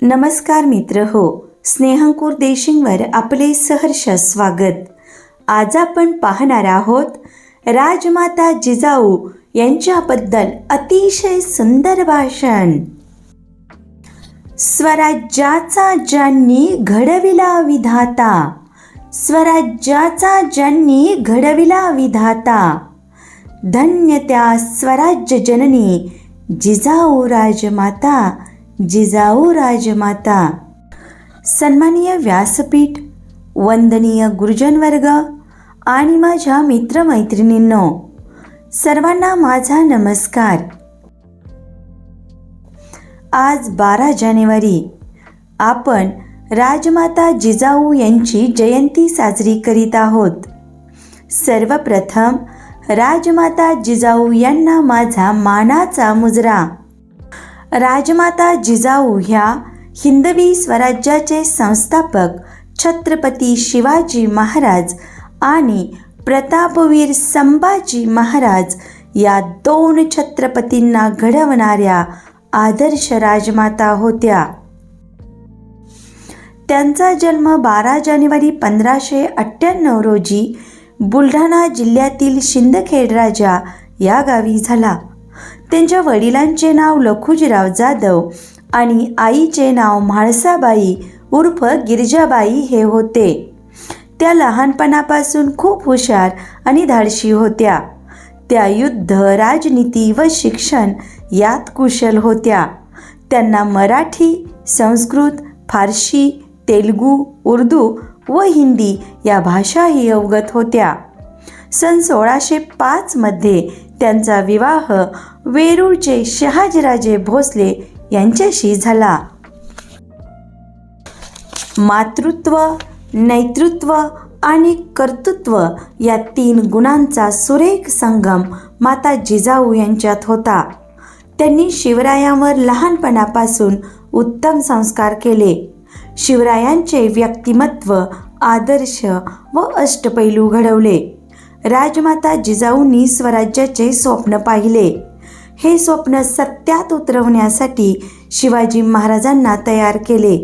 नमस्कार मित्र हो, स्नेहंकुर देशिंगवर आपले सहर्ष स्वागत. आज आपण पाहणार आहोत राजमाता जिजाऊ यांच्याबद्दल अतिशय सुंदर भाषण. स्वराज्याचा ज्यांनी घडविला विधाता, स्वराज्याचा ज्यांनी घडविला विधाता, धन्य त्या स्वराज्य जननी जिजाऊ राजमाता, जिजाऊ राजमाता. सन्माननीय व्यासपीठ, वंदनीय गुरुजन वर्ग आणि माझ्या मित्रमैत्रिणींनो, सर्वांना माझा नमस्कार. आज 12 जानेवारी आपण राजमाता जिजाऊ यांची जयंती साजरी करीत आहोत. सर्वप्रथम राजमाता जिजाऊ यांना माझा मानाचा मुजरा. राजमाता जिजाऊ ह्या हिंदवी स्वराज्याचे संस्थापक छत्रपती शिवाजी महाराज आणि प्रतापवीर संभाजी महाराज या 2 छत्रपतींना घडवणाऱ्या आदर्श राजमाता होत्या. त्यांचा जन्म 12 जानेवारी 1598 रोजी बुलढाणा जिल्ह्यातील शिंदखेड राजा या गावी झाला. त्यांच्या वडिलांचे नाव लखुजीराव जाधव आणि आईचे नाव म्हाळसाबाई उर्फ गिरिजाबाई हे होते. त्या लहानपणापासून खूप हुशार आणि धाडशी होत्या. त्या युद्ध, राजनीती व शिक्षण यात कुशल होत्या. त्यांना मराठी, संस्कृत, फारसी, तेलुगू, उर्दू व हिंदी या भाषाही अवगत होत्या. सन 1605 मध्ये त्यांचा विवाह वेरूळचे शहाजीराजे भोसले यांच्याशी झाला. मातृत्व, नेतृत्व आणि कर्तृत्व या 3 गुणांचा सुरेख संगम माता जिजाऊ यांच्यात होता. त्यांनी शिवरायांवर लहानपणापासून उत्तम संस्कार केले. शिवरायांचे व्यक्तिमत्व, आदर्श व अष्टपैलू घडवले. राजमाता जिजाऊंनी स्वराज्याचे स्वप्न पाहिले. हे स्वप्न सत्यात उतरवण्यासाठी शिवाजी महाराजांना तयार केले.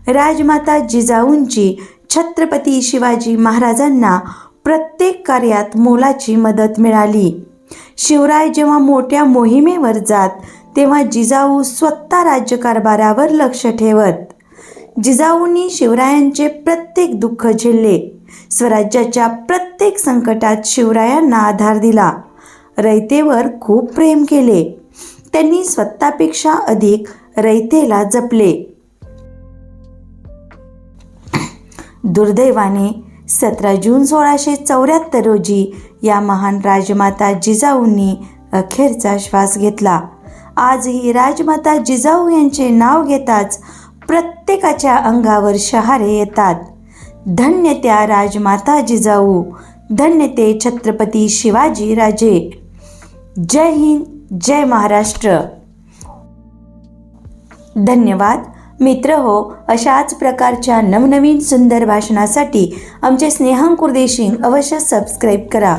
राजमाता जिजाऊंची छत्रपती शिवाजी महाराजांना प्रत्येक कार्यात मोलाची मदत मिळाली. शिवराय जेव्हा मोठ्या मोहिमेवर जात तेव्हा जिजाऊ स्वतः राज्यकारभारावर लक्ष ठेवत. जिजाऊंनी शिवरायांचे प्रत्येक दुःख झेलले. स्वराज्याच्या प्रत्येक संकटात शिवरायांना आधार दिला. रयतेवर खूप प्रेम केले. त्यांनी स्वतःपेक्षा अधिक रयतेला जपले. दुर्दैवाने 17 जून 1674 रोजी या महान राजमाता जिजाऊंनी अखेरचा श्वास घेतला. आजही राजमाता जिजाऊ यांचे नाव घेताच प्रत्येकाच्या अंगावर शहारे येतात. धन्य त्या राजमाता जिजाऊ, धन्य ते छत्रपती शिवाजी राजे. जय हिंद, जय महाराष्ट्र. धन्यवाद मित्र हो. अशाच प्रकारच्या नवनवीन सुंदर भाषणासाठी आमचे स्नेहंकुर देशिंग अवश्य सबस्क्राईब करा.